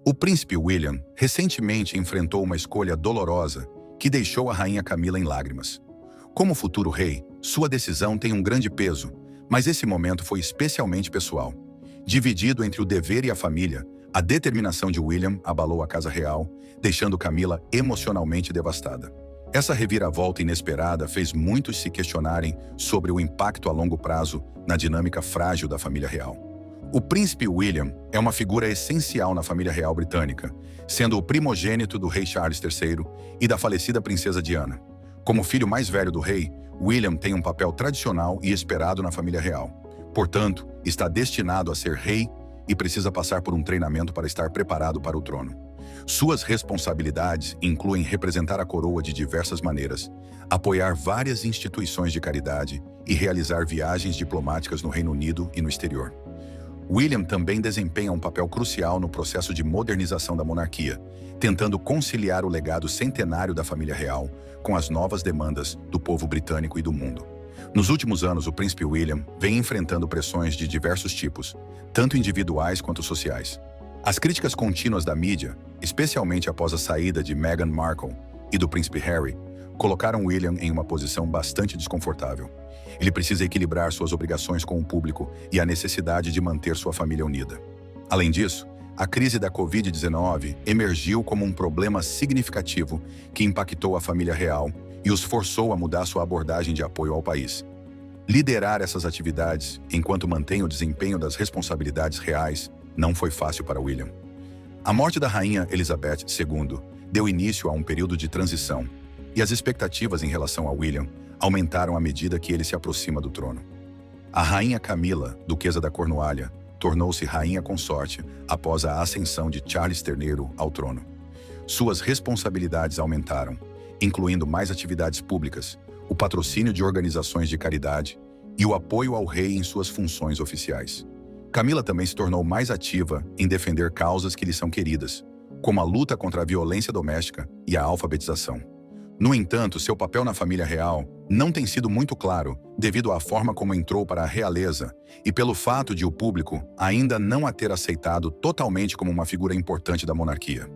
O príncipe William recentemente enfrentou uma escolha dolorosa que deixou a rainha Camila em lágrimas. Como futuro rei, sua decisão tem um grande peso, mas esse momento foi especialmente pessoal. Dividido entre o dever e a família, a determinação de William abalou a casa real, deixando Camila emocionalmente devastada. Essa reviravolta inesperada fez muitos se questionarem sobre o impacto a longo prazo na dinâmica frágil da família real. O príncipe William é uma figura essencial na família real britânica, sendo o primogênito do rei Charles III e da falecida princesa Diana. Como filho mais velho do rei, William tem um papel tradicional e esperado na família real. Portanto, está destinado a ser rei e precisa passar por um treinamento para estar preparado para o trono. Suas responsabilidades incluem representar a coroa de diversas maneiras, apoiar várias instituições de caridade e realizar viagens diplomáticas no Reino Unido e no exterior. William também desempenha um papel crucial no processo de modernização da monarquia, tentando conciliar o legado centenário da família real com as novas demandas do povo britânico e do mundo. Nos últimos anos, o príncipe William vem enfrentando pressões de diversos tipos, tanto individuais quanto sociais. As críticas contínuas da mídia, especialmente após a saída de Meghan Markle e do príncipe Harry, colocaram William em uma posição bastante desconfortável. Ele precisa equilibrar suas obrigações com o público e a necessidade de manter sua família unida. Além disso, a crise da Covid-19 emergiu como um problema significativo que impactou a família real e os forçou a mudar sua abordagem de apoio ao país. Liderar essas atividades, enquanto mantém o desempenho das responsabilidades reais, não foi fácil para William. A morte da rainha Elizabeth II deu início a um período de transição, e as expectativas em relação a William aumentaram à medida que ele se aproxima do trono. A rainha Camila, duquesa da Cornualha, tornou-se rainha consorte após a ascensão de Charles III ao trono. Suas responsabilidades aumentaram, incluindo mais atividades públicas, o patrocínio de organizações de caridade e o apoio ao rei em suas funções oficiais. Camila também se tornou mais ativa em defender causas que lhe são queridas, como a luta contra a violência doméstica e a alfabetização. No entanto, seu papel na família real não tem sido muito claro devido à forma como entrou para a realeza e pelo fato de o público ainda não a ter aceitado totalmente como uma figura importante da monarquia.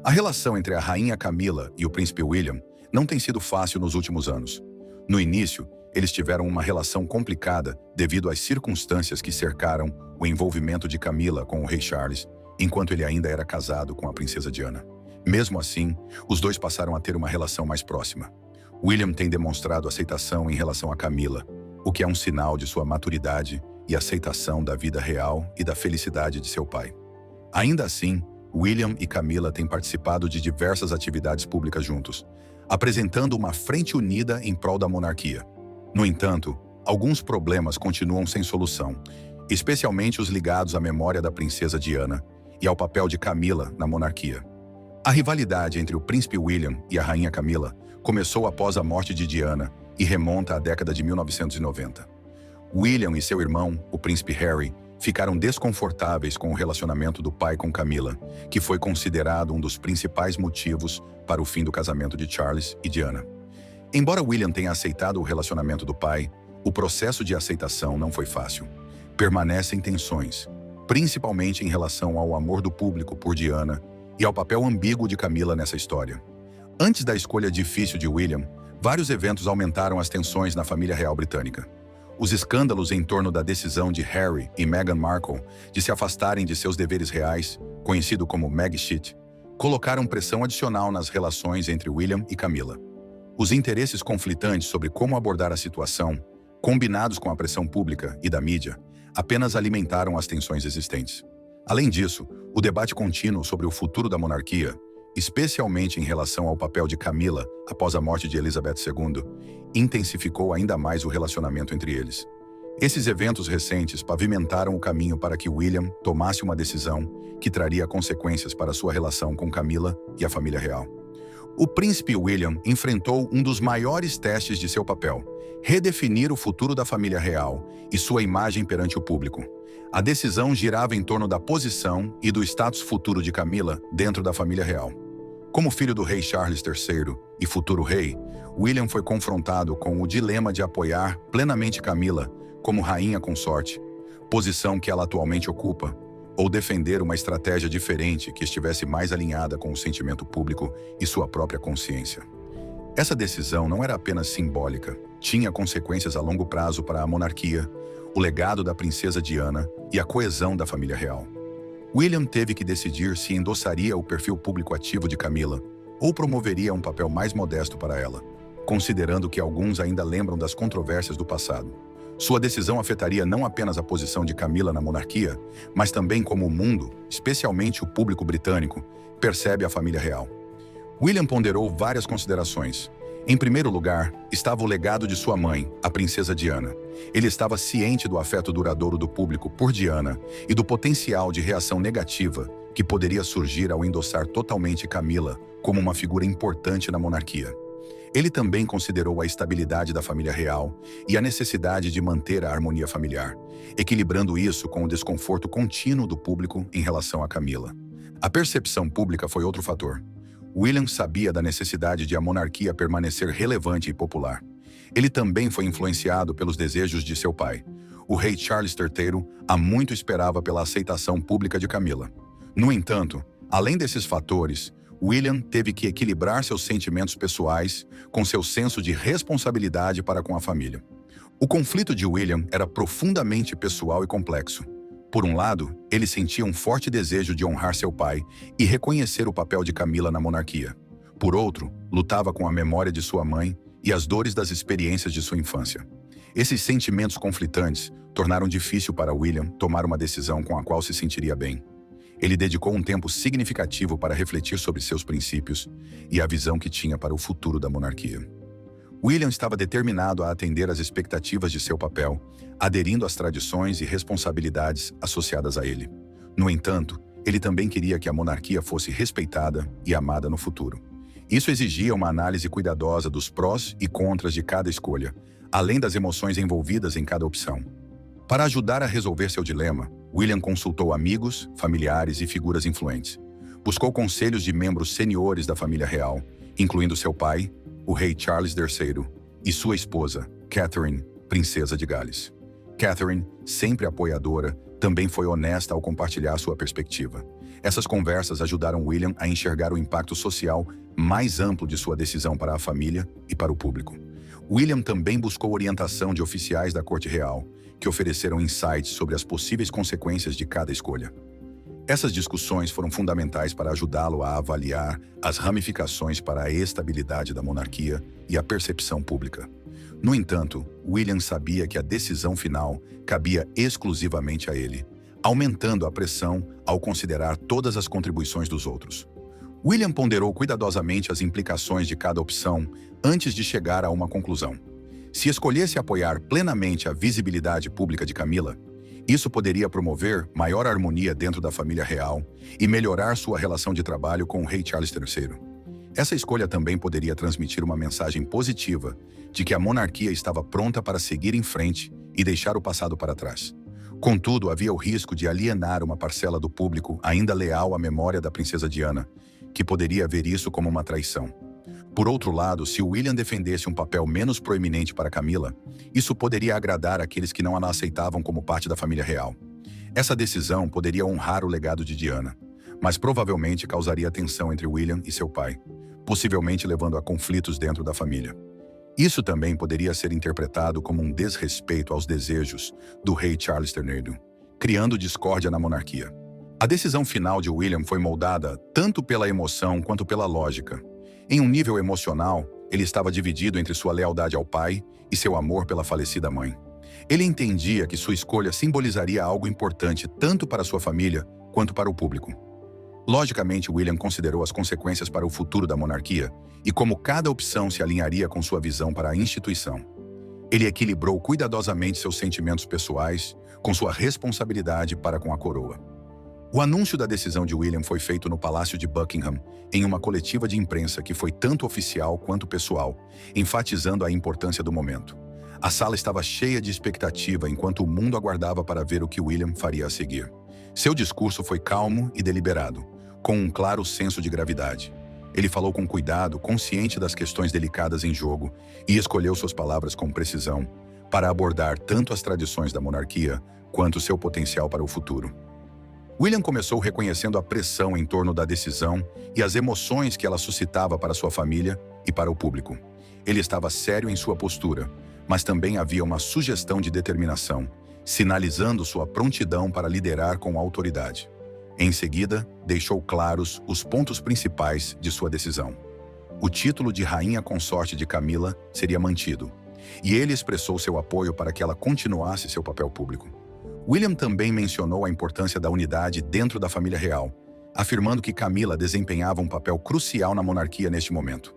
A relação entre a rainha Camila e o príncipe William não tem sido fácil nos últimos anos. No início, eles tiveram uma relação complicada devido às circunstâncias que cercaram o envolvimento de Camila com o rei Charles, enquanto ele ainda era casado com a princesa Diana. Mesmo assim, os dois passaram a ter uma relação mais próxima. William tem demonstrado aceitação em relação a Camila, o que é um sinal de sua maturidade e aceitação da vida real e da felicidade de seu pai. Ainda assim, William e Camila têm participado de diversas atividades públicas juntos, apresentando uma frente unida em prol da monarquia. No entanto, alguns problemas continuam sem solução, especialmente os ligados à memória da princesa Diana e ao papel de Camila na monarquia. A rivalidade entre o príncipe William e a rainha Camila começou após a morte de Diana e remonta à década de 1990. William e seu irmão, o príncipe Harry, ficaram desconfortáveis com o relacionamento do pai com Camila, que foi considerado um dos principais motivos para o fim do casamento de Charles e Diana. Embora William tenha aceitado o relacionamento do pai, o processo de aceitação não foi fácil. Permanecem tensões, principalmente em relação ao amor do público por Diana e ao papel ambíguo de Camila nessa história. Antes da escolha difícil de William, vários eventos aumentaram as tensões na família real britânica. Os escândalos em torno da decisão de Harry e Meghan Markle de se afastarem de seus deveres reais, conhecido como Megxit, colocaram pressão adicional nas relações entre William e Camila. Os interesses conflitantes sobre como abordar a situação, combinados com a pressão pública e da mídia, apenas alimentaram as tensões existentes. Além disso, o debate contínuo sobre o futuro da monarquia, especialmente em relação ao papel de Camila após a morte de Elizabeth II, intensificou ainda mais o relacionamento entre eles. Esses eventos recentes pavimentaram o caminho para que William tomasse uma decisão que traria consequências para sua relação com Camila e a família real. O príncipe William enfrentou um dos maiores testes de seu papel: redefinir o futuro da família real e sua imagem perante o público. A decisão girava em torno da posição e do status futuro de Camila dentro da família real. Como filho do rei Charles III e futuro rei, William foi confrontado com o dilema de apoiar plenamente Camila como rainha consorte, posição que ela atualmente ocupa, ou defender uma estratégia diferente que estivesse mais alinhada com o sentimento público e sua própria consciência. Essa decisão não era apenas simbólica, tinha consequências a longo prazo para a monarquia, o legado da princesa Diana e a coesão da família real. William teve que decidir se endossaria o perfil público ativo de Camila ou promoveria um papel mais modesto para ela, considerando que alguns ainda lembram das controvérsias do passado. Sua decisão afetaria não apenas a posição de Camila na monarquia, mas também como o mundo, especialmente o público britânico, percebe a família real. William ponderou várias considerações. Em primeiro lugar, estava o legado de sua mãe, a princesa Diana. Ele estava ciente do afeto duradouro do público por Diana e do potencial de reação negativa que poderia surgir ao endossar totalmente Camila como uma figura importante na monarquia. Ele também considerou a estabilidade da família real e a necessidade de manter a harmonia familiar, equilibrando isso com o desconforto contínuo do público em relação a Camila. A percepção pública foi outro fator. William sabia da necessidade de a monarquia permanecer relevante e popular. Ele também foi influenciado pelos desejos de seu pai. O rei Charles III há muito esperava pela aceitação pública de Camila. No entanto, além desses fatores, William teve que equilibrar seus sentimentos pessoais com seu senso de responsabilidade para com a família. O conflito de William era profundamente pessoal e complexo. Por um lado, ele sentia um forte desejo de honrar seu pai e reconhecer o papel de Camila na monarquia. Por outro, lutava com a memória de sua mãe e as dores das experiências de sua infância. Esses sentimentos conflitantes tornaram difícil para William tomar uma decisão com a qual se sentiria bem. Ele dedicou um tempo significativo para refletir sobre seus princípios e a visão que tinha para o futuro da monarquia. William estava determinado a atender às expectativas de seu papel, aderindo às tradições e responsabilidades associadas a ele. No entanto, ele também queria que a monarquia fosse respeitada e amada no futuro. Isso exigia uma análise cuidadosa dos prós e contras de cada escolha, além das emoções envolvidas em cada opção. Para ajudar a resolver seu dilema, William consultou amigos, familiares e figuras influentes. Buscou conselhos de membros seniores da família real, incluindo seu pai, o rei Charles III, e sua esposa, Catherine, princesa de Gales. Catherine, sempre apoiadora, também foi honesta ao compartilhar sua perspectiva. Essas conversas ajudaram William a enxergar o impacto social mais amplo de sua decisão para a família e para o público. William também buscou orientação de oficiais da corte real, que ofereceram insights sobre as possíveis consequências de cada escolha. Essas discussões foram fundamentais para ajudá-lo a avaliar as ramificações para a estabilidade da monarquia e a percepção pública. No entanto, William sabia que a decisão final cabia exclusivamente a ele, aumentando a pressão ao considerar todas as contribuições dos outros. William ponderou cuidadosamente as implicações de cada opção antes de chegar a uma conclusão. Se escolhesse apoiar plenamente a visibilidade pública de Camila, isso poderia promover maior harmonia dentro da família real e melhorar sua relação de trabalho com o rei Charles III. Essa escolha também poderia transmitir uma mensagem positiva de que a monarquia estava pronta para seguir em frente e deixar o passado para trás. Contudo, havia o risco de alienar uma parcela do público ainda leal à memória da princesa Diana, que poderia ver isso como uma traição. Por outro lado, se William defendesse um papel menos proeminente para Camila, isso poderia agradar aqueles que não a aceitavam como parte da família real. Essa decisão poderia honrar o legado de Diana, mas provavelmente causaria tensão entre William e seu pai, possivelmente levando a conflitos dentro da família. Isso também poderia ser interpretado como um desrespeito aos desejos do rei Charles III, criando discórdia na monarquia. A decisão final de William foi moldada tanto pela emoção quanto pela lógica. Em um nível emocional, ele estava dividido entre sua lealdade ao pai e seu amor pela falecida mãe. Ele entendia que sua escolha simbolizaria algo importante tanto para sua família quanto para o público. Logicamente, William considerou as consequências para o futuro da monarquia e como cada opção se alinharia com sua visão para a instituição. Ele equilibrou cuidadosamente seus sentimentos pessoais com sua responsabilidade para com a coroa. O anúncio da decisão de William foi feito no Palácio de Buckingham, em uma coletiva de imprensa que foi tanto oficial quanto pessoal, enfatizando a importância do momento. A sala estava cheia de expectativa enquanto o mundo aguardava para ver o que William faria a seguir. Seu discurso foi calmo e deliberado, com um claro senso de gravidade. Ele falou com cuidado, consciente das questões delicadas em jogo, e escolheu suas palavras com precisão, para abordar tanto as tradições da monarquia quanto seu potencial para o futuro. William começou reconhecendo a pressão em torno da decisão e as emoções que ela suscitava para sua família e para o público. Ele estava sério em sua postura, mas também havia uma sugestão de determinação, sinalizando sua prontidão para liderar com autoridade. Em seguida, deixou claros os pontos principais de sua decisão. O título de rainha consorte de Camila seria mantido, e ele expressou seu apoio para que ela continuasse seu papel público. William também mencionou a importância da unidade dentro da família real, afirmando que Camila desempenhava um papel crucial na monarquia neste momento.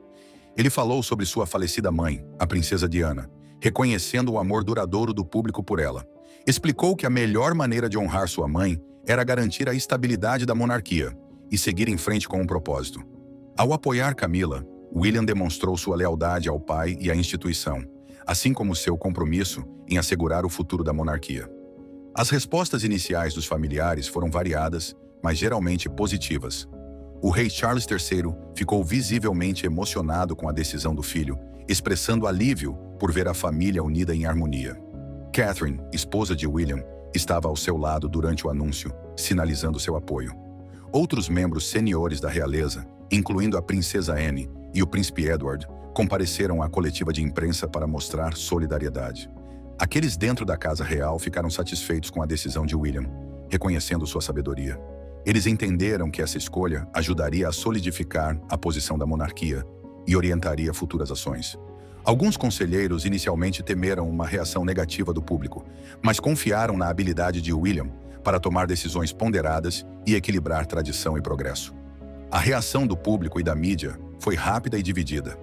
Ele falou sobre sua falecida mãe, a princesa Diana, reconhecendo o amor duradouro do público por ela. Explicou que a melhor maneira de honrar sua mãe era garantir a estabilidade da monarquia e seguir em frente com um propósito. Ao apoiar Camila, William demonstrou sua lealdade ao pai e à instituição, assim como seu compromisso em assegurar o futuro da monarquia. As respostas iniciais dos familiares foram variadas, mas geralmente positivas. O rei Charles III ficou visivelmente emocionado com a decisão do filho, expressando alívio por ver a família unida em harmonia. Catherine, esposa de William, estava ao seu lado durante o anúncio, sinalizando seu apoio. Outros membros seniores da realeza, incluindo a princesa Anne e o príncipe Edward, compareceram à coletiva de imprensa para mostrar solidariedade. Aqueles dentro da casa real ficaram satisfeitos com a decisão de William, reconhecendo sua sabedoria. Eles entenderam que essa escolha ajudaria a solidificar a posição da monarquia e orientaria futuras ações. Alguns conselheiros inicialmente temeram uma reação negativa do público, mas confiaram na habilidade de William para tomar decisões ponderadas e equilibrar tradição e progresso. A reação do público e da mídia foi rápida e dividida.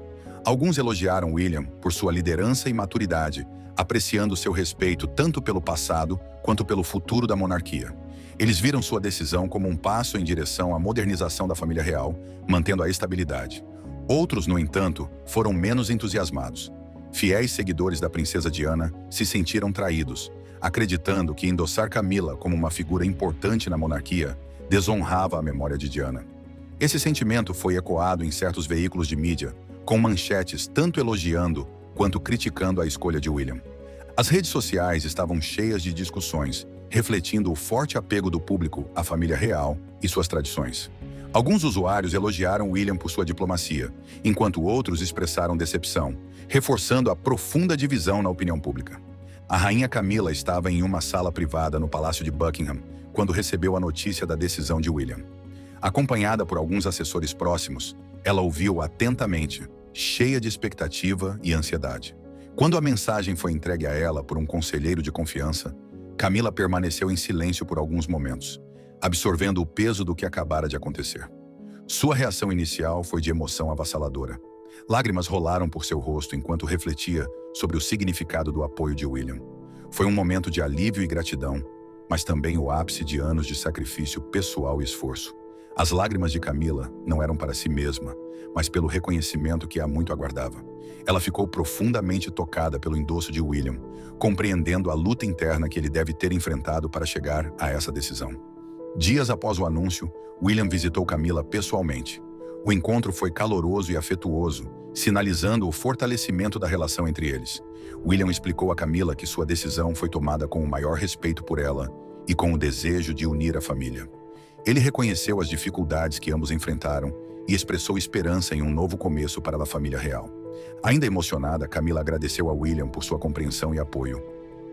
Alguns elogiaram William por sua liderança e maturidade, apreciando seu respeito tanto pelo passado quanto pelo futuro da monarquia. Eles viram sua decisão como um passo em direção à modernização da família real, mantendo a estabilidade. Outros, no entanto, foram menos entusiasmados. Fiéis seguidores da princesa Diana se sentiram traídos, acreditando que endossar Camila como uma figura importante na monarquia desonrava a memória de Diana. Esse sentimento foi ecoado em certos veículos de mídia, com manchetes tanto elogiando quanto criticando a escolha de William. As redes sociais estavam cheias de discussões, refletindo o forte apego do público à família real e suas tradições. Alguns usuários elogiaram William por sua diplomacia, enquanto outros expressaram decepção, reforçando a profunda divisão na opinião pública. A rainha Camila estava em uma sala privada no Palácio de Buckingham quando recebeu a notícia da decisão de William. Acompanhada por alguns assessores próximos, ela ouviu atentamente, cheia de expectativa e ansiedade. Quando a mensagem foi entregue a ela por um conselheiro de confiança, Camila permaneceu em silêncio por alguns momentos, absorvendo o peso do que acabara de acontecer. Sua reação inicial foi de emoção avassaladora. Lágrimas rolaram por seu rosto enquanto refletia sobre o significado do apoio de William. Foi um momento de alívio e gratidão, mas também o ápice de anos de sacrifício pessoal e esforço. As lágrimas de Camila não eram para si mesma, mas pelo reconhecimento que há muito aguardava. Ela ficou profundamente tocada pelo endosso de William, compreendendo a luta interna que ele deve ter enfrentado para chegar a essa decisão. Dias após o anúncio, William visitou Camila pessoalmente. O encontro foi caloroso e afetuoso, sinalizando o fortalecimento da relação entre eles. William explicou a Camila que sua decisão foi tomada com o maior respeito por ela e com o desejo de unir a família. Ele reconheceu as dificuldades que ambos enfrentaram e expressou esperança em um novo começo para a família real. Ainda emocionada, Camila agradeceu a William por sua compreensão e apoio.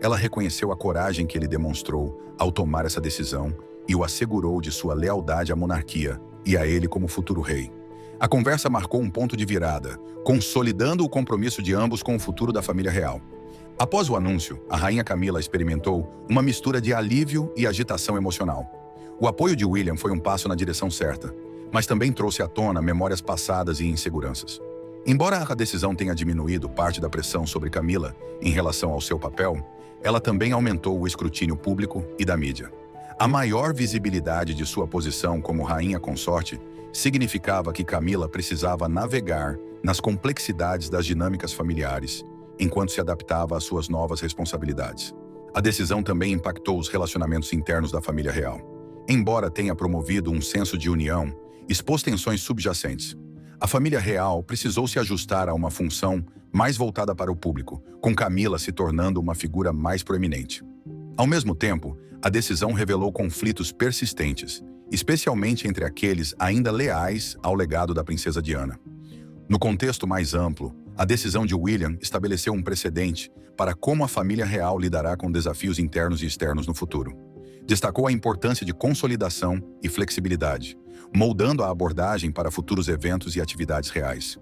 Ela reconheceu a coragem que ele demonstrou ao tomar essa decisão e o assegurou de sua lealdade à monarquia e a ele como futuro rei. A conversa marcou um ponto de virada, consolidando o compromisso de ambos com o futuro da família real. Após o anúncio, a rainha Camila experimentou uma mistura de alívio e agitação emocional. O apoio de William foi um passo na direção certa, mas também trouxe à tona memórias passadas e inseguranças. Embora a decisão tenha diminuído parte da pressão sobre Camila em relação ao seu papel, ela também aumentou o escrutínio público e da mídia. A maior visibilidade de sua posição como rainha consorte significava que Camila precisava navegar nas complexidades das dinâmicas familiares, enquanto se adaptava às suas novas responsabilidades. A decisão também impactou os relacionamentos internos da família real. Embora tenha promovido um senso de união, expôs tensões subjacentes. A família real precisou se ajustar a uma função mais voltada para o público, com Camila se tornando uma figura mais proeminente. Ao mesmo tempo, A decisão revelou conflitos persistentes, especialmente entre aqueles ainda leais ao legado da princesa Diana. No contexto mais amplo, a decisão de William estabeleceu um precedente para como a família real lidará com desafios internos e externos no futuro. Destacou a importância de consolidação e flexibilidade, moldando a abordagem para futuros eventos e atividades reais.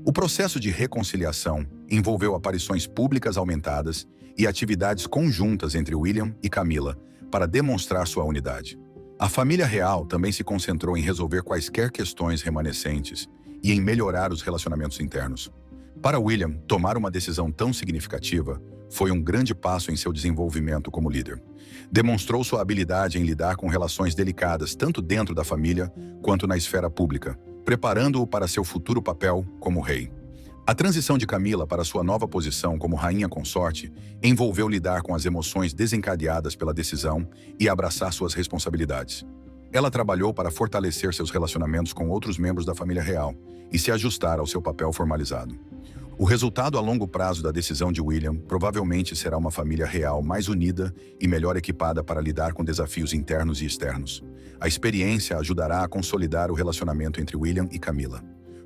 O processo de reconciliação envolveu aparições públicas aumentadas e atividades conjuntas entre William e Camila para demonstrar sua unidade. A família real também se concentrou em resolver quaisquer questões remanescentes e em melhorar os relacionamentos internos. Para William, tomar uma decisão tão significativa foi um grande passo em seu desenvolvimento como líder. Demonstrou sua habilidade em lidar com relações delicadas tanto dentro da família quanto na esfera pública, preparando-o para seu futuro papel como rei. A transição de Camila para sua nova posição como rainha consorte envolveu lidar com as emoções desencadeadas pela decisão e abraçar suas responsabilidades. Ela trabalhou para fortalecer seus relacionamentos com outros membros da família real e se ajustar ao seu papel formalizado. O resultado a longo prazo da decisão de William provavelmente será uma família real mais unida e melhor equipada para lidar com desafios internos e externos. A experiência ajudará a consolidar o relacionamento entre William e Camila,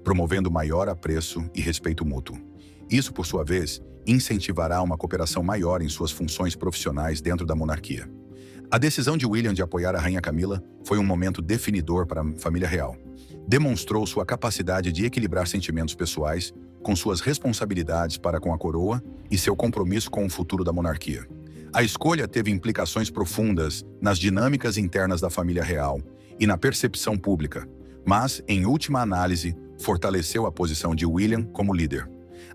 promovendo maior apreço e respeito mútuo. Isso, por sua vez, incentivará uma cooperação maior em suas funções profissionais dentro da monarquia. A decisão de William de apoiar a rainha Camila foi um momento definidor para a família real. Demonstrou sua capacidade de equilibrar sentimentos pessoais com suas responsabilidades para com a coroa e seu compromisso com o futuro da monarquia. A escolha teve implicações profundas nas dinâmicas internas da família real e na percepção pública, mas, em última análise, fortaleceu a posição de William como líder.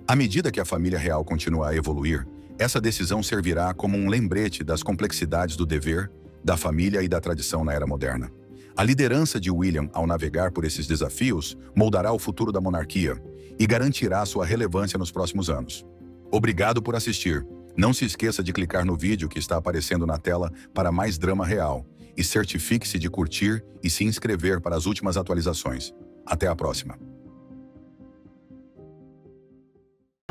À medida que a família real continua a evoluir, essa decisão servirá como um lembrete das complexidades do dever, da família e da tradição na era moderna. A liderança de William ao navegar por esses desafios moldará o futuro da monarquia e garantirá sua relevância nos próximos anos. Obrigado por assistir. Não se esqueça de clicar no vídeo que está aparecendo na tela para mais drama real e certifique-se de curtir e se inscrever para as últimas atualizações. Até a próxima.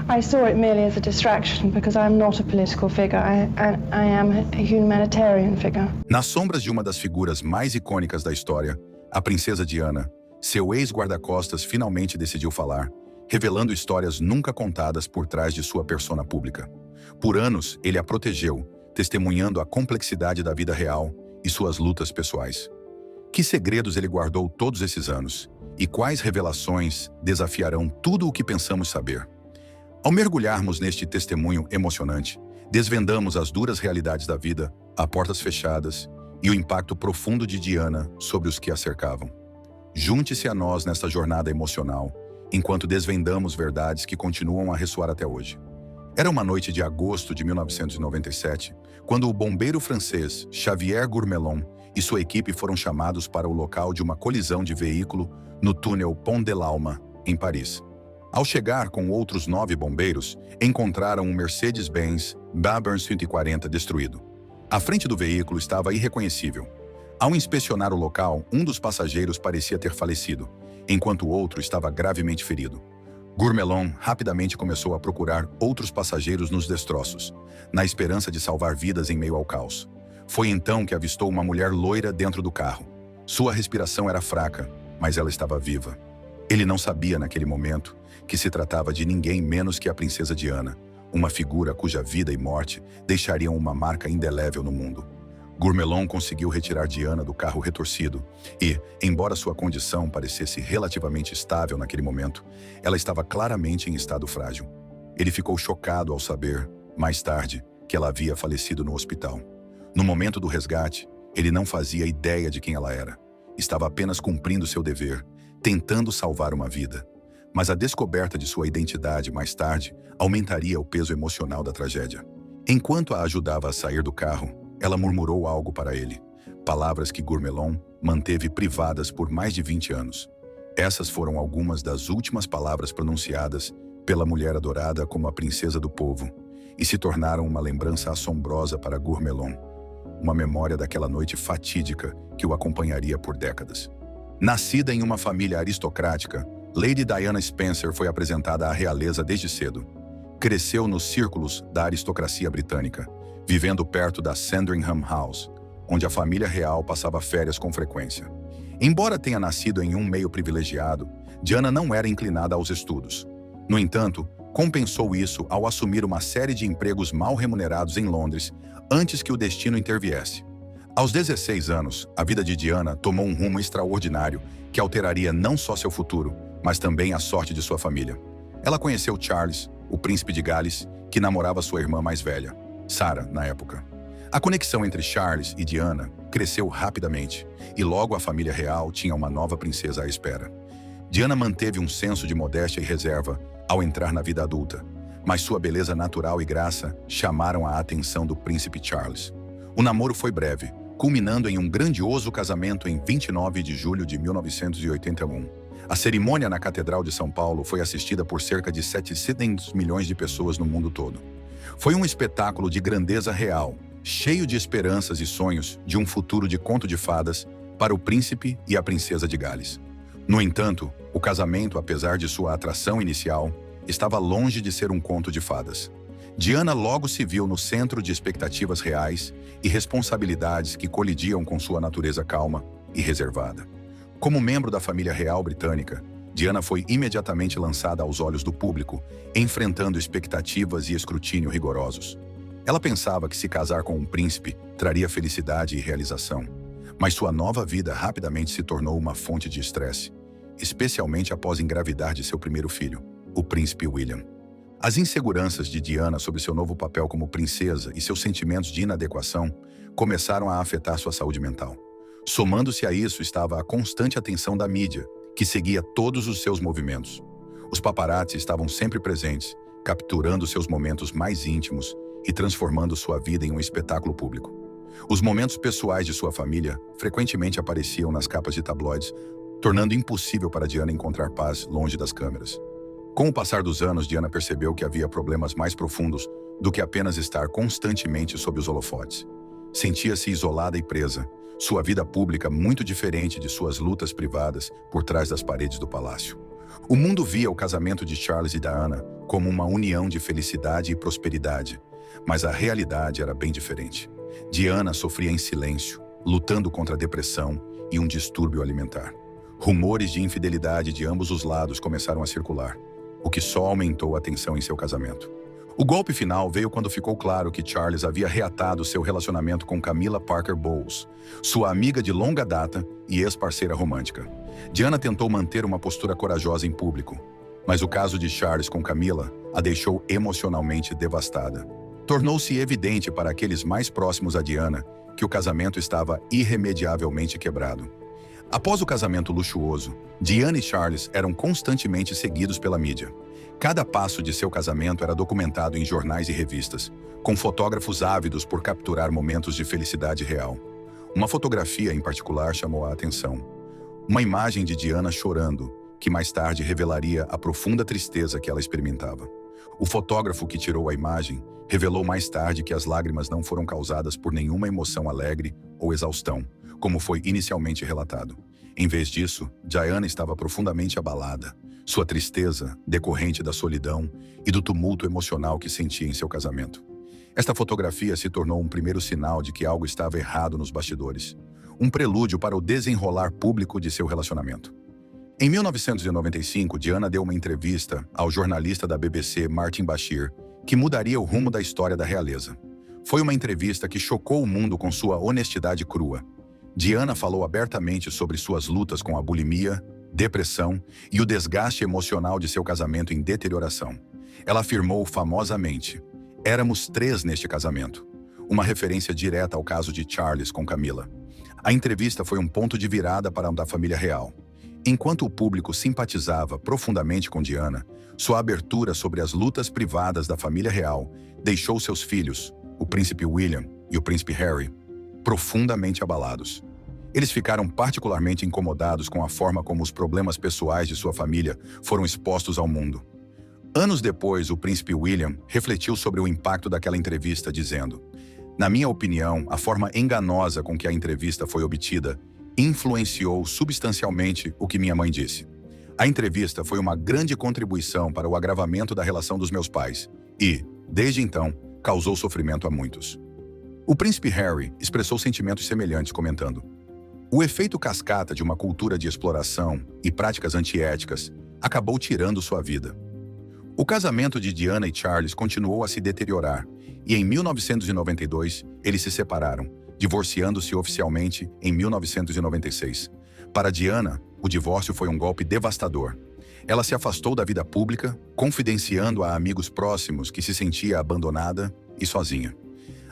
I saw it merely as a distraction because I'm not a political figure. I am a humanitarian figure. Nas sombras de uma das figuras mais icônicas da história, a princesa Diana, seu ex-guarda-costas finalmente decidiu falar, revelando histórias nunca contadas por trás de sua persona pública. Por anos, ele a protegeu, testemunhando a complexidade da vida real e suas lutas pessoais. Que segredos ele guardou todos esses anos? E quais revelações desafiarão tudo o que pensamos saber? Ao mergulharmos neste testemunho emocionante, desvendamos as duras realidades da vida, a portas fechadas e o impacto profundo de Diana sobre os que a cercavam. Junte-se a nós nesta jornada emocional, enquanto desvendamos verdades que continuam a ressoar até hoje. Era uma noite de agosto de 1997, quando o bombeiro francês Xavier Gourmelon e sua equipe foram chamados para o local de uma colisão de veículo no túnel Pont de l'Alma, em Paris. Ao chegar com outros 9 bombeiros, encontraram um Mercedes-Benz Brabant 140 destruído. A frente do veículo estava irreconhecível. Ao inspecionar o local, um dos passageiros parecia ter falecido, enquanto o outro estava gravemente ferido. Gourmelon rapidamente começou a procurar outros passageiros nos destroços, na esperança de salvar vidas em meio ao caos. Foi então que avistou uma mulher loira dentro do carro. Sua respiração era fraca, mas ela estava viva. Ele não sabia naquele momento que se tratava de ninguém menos que a princesa Diana, uma figura cuja vida e morte deixariam uma marca indelével no mundo. Gourmelon conseguiu retirar Diana do carro retorcido e, embora sua condição parecesse relativamente estável naquele momento, ela estava claramente em estado frágil. Ele ficou chocado ao saber, mais tarde, que ela havia falecido no hospital. No momento do resgate, ele não fazia ideia de quem ela era. Estava apenas cumprindo seu dever, tentando salvar uma vida. Mas a descoberta de sua identidade mais tarde aumentaria o peso emocional da tragédia. Enquanto a ajudava a sair do carro, ela murmurou algo para ele, palavras que Gourmelon manteve privadas por mais de 20 anos. Essas foram algumas das últimas palavras pronunciadas pela mulher adorada como a princesa do povo e se tornaram uma lembrança assombrosa para Gourmelon, uma memória daquela noite fatídica que o acompanharia por décadas. Nascida em uma família aristocrática, Lady Diana Spencer foi apresentada à realeza desde cedo. Cresceu nos círculos da aristocracia britânica, vivendo perto da Sandringham House, onde a família real passava férias com frequência. Embora tenha nascido em um meio privilegiado, Diana não era inclinada aos estudos. No entanto, compensou isso ao assumir uma série de empregos mal remunerados em Londres antes que o destino interviesse. Aos 16 anos, a vida de Diana tomou um rumo extraordinário que alteraria não só seu futuro, mas também a sorte de sua família. Ela conheceu Charles, o príncipe de Gales, que namorava sua irmã mais velha, Sarah, na época. A conexão entre Charles e Diana cresceu rapidamente, e logo a família real tinha uma nova princesa à espera. Diana manteve um senso de modéstia e reserva ao entrar na vida adulta, mas sua beleza natural e graça chamaram a atenção do príncipe Charles. O namoro foi breve, culminando em um grandioso casamento em 29 de julho de 1981. A cerimônia na Catedral de São Paulo foi assistida por cerca de 700 milhões de pessoas no mundo todo. Foi um espetáculo de grandeza real, cheio de esperanças e sonhos de um futuro de conto de fadas para o príncipe e a princesa de Gales. No entanto, o casamento, apesar de sua atração inicial, estava longe de ser um conto de fadas. Diana logo se viu no centro de expectativas reais e responsabilidades que colidiam com sua natureza calma e reservada. Como membro da família real britânica, Diana foi imediatamente lançada aos olhos do público, enfrentando expectativas e escrutínio rigorosos. Ela pensava que se casar com um príncipe traria felicidade e realização, mas sua nova vida rapidamente se tornou uma fonte de estresse, especialmente após engravidar de seu primeiro filho, o príncipe William. As inseguranças de Diana sobre seu novo papel como princesa e seus sentimentos de inadequação começaram a afetar sua saúde mental. Somando-se a isso estava a constante atenção da mídia, que seguia todos os seus movimentos. Os paparazzi estavam sempre presentes, capturando seus momentos mais íntimos e transformando sua vida em um espetáculo público. Os momentos pessoais de sua família frequentemente apareciam nas capas de tabloides, tornando impossível para Diana encontrar paz longe das câmeras. Com o passar dos anos, Diana percebeu que havia problemas mais profundos do que apenas estar constantemente sob os holofotes. Sentia-se isolada e presa, sua vida pública muito diferente de suas lutas privadas por trás das paredes do palácio. O mundo via o casamento de Charles e Diana como uma união de felicidade e prosperidade, mas a realidade era bem diferente. Diana sofria em silêncio, lutando contra a depressão e um distúrbio alimentar. Rumores de infidelidade de ambos os lados começaram a circular, o que só aumentou a tensão em seu casamento. O golpe final veio quando ficou claro que Charles havia reatado seu relacionamento com Camilla Parker Bowles, sua amiga de longa data e ex-parceira romântica. Diana tentou manter uma postura corajosa em público, mas o caso de Charles com Camilla a deixou emocionalmente devastada. Tornou-se evidente para aqueles mais próximos a Diana que o casamento estava irremediavelmente quebrado. Após o casamento luxuoso, Diana e Charles eram constantemente seguidos pela mídia. Cada passo de seu casamento era documentado em jornais e revistas, com fotógrafos ávidos por capturar momentos de felicidade real. Uma fotografia em particular chamou a atenção. Uma imagem de Diana chorando, que mais tarde revelaria a profunda tristeza que ela experimentava. O fotógrafo que tirou a imagem revelou mais tarde que as lágrimas não foram causadas por nenhuma emoção alegre ou exaustão, como foi inicialmente relatado. Em vez disso, Diana estava profundamente abalada, sua tristeza decorrente da solidão e do tumulto emocional que sentia em seu casamento. Esta fotografia se tornou um primeiro sinal de que algo estava errado nos bastidores, um prelúdio para o desenrolar público de seu relacionamento. Em 1995, Diana deu uma entrevista ao jornalista da BBC Martin Bashir, que mudaria o rumo da história da realeza. Foi uma entrevista que chocou o mundo com sua honestidade crua. Diana falou abertamente sobre suas lutas com a bulimia, depressão e o desgaste emocional de seu casamento em deterioração. Ela afirmou famosamente: "Éramos 3 neste casamento", uma referência direta ao caso de Charles com Camilla. A entrevista foi um ponto de virada para a família real. Enquanto o público simpatizava profundamente com Diana, sua abertura sobre as lutas privadas da família real deixou seus filhos, o príncipe William e o príncipe Harry, profundamente abalados. Eles ficaram particularmente incomodados com a forma como os problemas pessoais de sua família foram expostos ao mundo. Anos depois, o príncipe William refletiu sobre o impacto daquela entrevista, dizendo: "Na minha opinião, a forma enganosa com que a entrevista foi obtida influenciou substancialmente o que minha mãe disse. A entrevista foi uma grande contribuição para o agravamento da relação dos meus pais e, desde então, causou sofrimento a muitos." O príncipe Harry expressou sentimentos semelhantes, comentando: "O efeito cascata de uma cultura de exploração e práticas antiéticas acabou tirando sua vida." O casamento de Diana e Charles continuou a se deteriorar e, em 1992, eles se separaram, divorciando-se oficialmente em 1996. Para Diana, o divórcio foi um golpe devastador. Ela se afastou da vida pública, confidenciando a amigos próximos que se sentia abandonada e sozinha.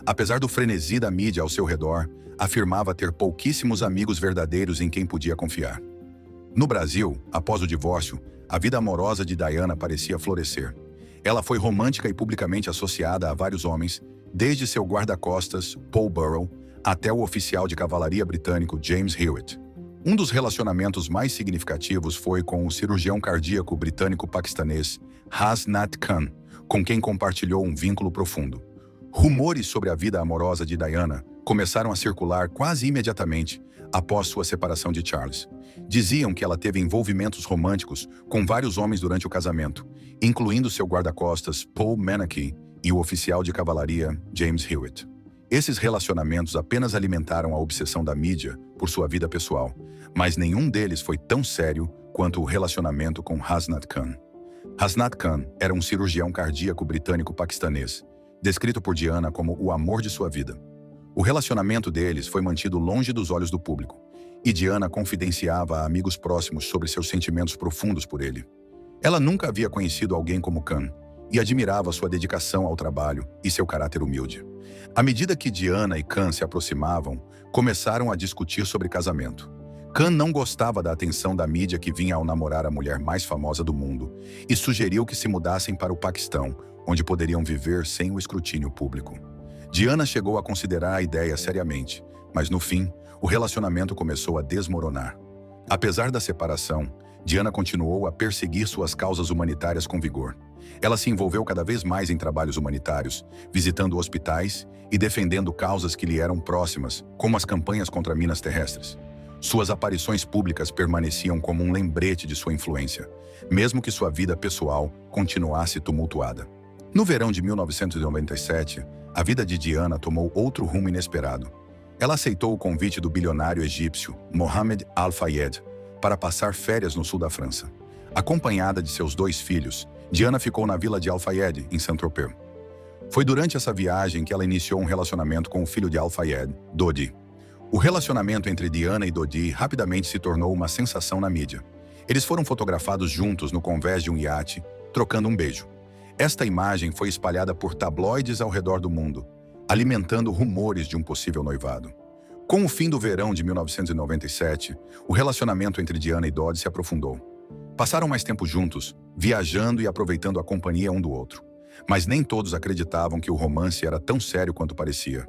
Apesar do frenesi da mídia ao seu redor, afirmava ter pouquíssimos amigos verdadeiros em quem podia confiar. No Brasil, após o divórcio, a vida amorosa de Diana parecia florescer. Ela foi romântica e publicamente associada a vários homens, desde seu guarda-costas, Paul Burrell, até o oficial de cavalaria britânico James Hewitt. Um dos relacionamentos mais significativos foi com o cirurgião cardíaco britânico-paquistanês Hasnat Khan, com quem compartilhou um vínculo profundo. Rumores sobre a vida amorosa de Diana começaram a circular quase imediatamente após sua separação de Charles. Diziam que ela teve envolvimentos românticos com vários homens durante o casamento, incluindo seu guarda-costas Paul Menachie e o oficial de cavalaria James Hewitt. Esses relacionamentos apenas alimentaram a obsessão da mídia por sua vida pessoal, mas nenhum deles foi tão sério quanto o relacionamento com Hasnat Khan. Hasnat Khan era um cirurgião cardíaco britânico-paquistanês, descrito por Diana como o amor de sua vida. O relacionamento deles foi mantido longe dos olhos do público, e Diana confidenciava a amigos próximos sobre seus sentimentos profundos por ele. Ela nunca havia conhecido alguém como Khan e admirava sua dedicação ao trabalho e seu caráter humilde. À medida que Diana e Khan se aproximavam, começaram a discutir sobre casamento. Khan não gostava da atenção da mídia que vinha ao namorar a mulher mais famosa do mundo e sugeriu que se mudassem para o Paquistão, onde poderiam viver sem o escrutínio público. Diana chegou a considerar a ideia seriamente, mas no fim, o relacionamento começou a desmoronar. Apesar da separação, Diana continuou a perseguir suas causas humanitárias com vigor. Ela se envolveu cada vez mais em trabalhos humanitários, visitando hospitais e defendendo causas que lhe eram próximas, como as campanhas contra minas terrestres. Suas aparições públicas permaneciam como um lembrete de sua influência, mesmo que sua vida pessoal continuasse tumultuada. No verão de 1997, a vida de Diana tomou outro rumo inesperado. Ela aceitou o convite do bilionário egípcio Mohammed Al-Fayed para passar férias no sul da França. Acompanhada de seus 2 filhos, Diana ficou na vila de Al-Fayed, em Saint-Tropez. Foi durante essa viagem que ela iniciou um relacionamento com o filho de Al-Fayed, Dodi. O relacionamento entre Diana e Dodi rapidamente se tornou uma sensação na mídia. Eles foram fotografados juntos no convés de um iate, trocando um beijo. Esta imagem foi espalhada por tabloides ao redor do mundo, alimentando rumores de um possível noivado. Com o fim do verão de 1997, o relacionamento entre Diana e Dodi se aprofundou. Passaram mais tempo juntos, viajando e aproveitando a companhia um do outro. Mas nem todos acreditavam que o romance era tão sério quanto parecia.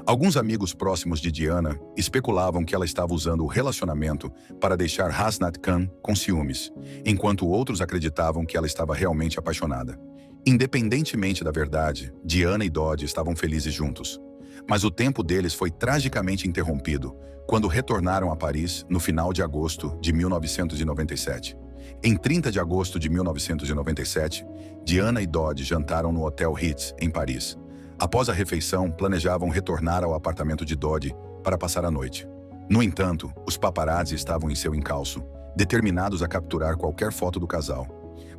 Alguns amigos próximos de Diana especulavam que ela estava usando o relacionamento para deixar Hasnat Khan com ciúmes, enquanto outros acreditavam que ela estava realmente apaixonada. Independentemente da verdade, Diana e Dodi estavam felizes juntos. Mas o tempo deles foi tragicamente interrompido quando retornaram a Paris no final de agosto de 1997. Em 30 de agosto de 1997, Diana e Dodi jantaram no Hotel Ritz, em Paris. Após a refeição, planejavam retornar ao apartamento de Dodi para passar a noite. No entanto, os paparazzi estavam em seu encalço, determinados a capturar qualquer foto do casal.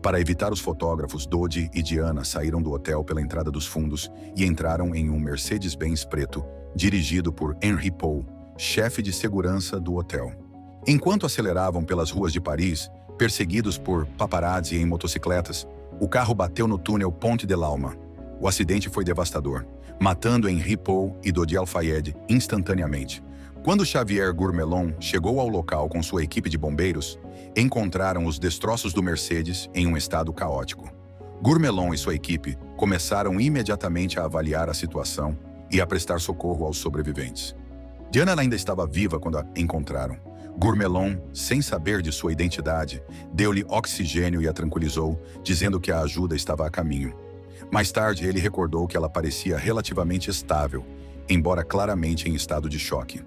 Para evitar os fotógrafos, Dodi e Diana saíram do hotel pela entrada dos fundos e entraram em um Mercedes-Benz preto, dirigido por Henry Paul, chefe de segurança do hotel. Enquanto aceleravam pelas ruas de Paris, perseguidos por paparazzi em motocicletas, o carro bateu no túnel Ponte de l'Alma. O acidente foi devastador, matando Henry Paul e Dodi Al-Fayed instantaneamente. Quando Xavier Gourmelon chegou ao local com sua equipe de bombeiros, encontraram os destroços do Mercedes em um estado caótico. Gourmelon e sua equipe começaram imediatamente a avaliar a situação e a prestar socorro aos sobreviventes. Diana ainda estava viva quando a encontraram. Gourmelon, sem saber de sua identidade, deu-lhe oxigênio e a tranquilizou, dizendo que a ajuda estava a caminho. Mais tarde, ele recordou que ela parecia relativamente estável, embora claramente em estado de choque.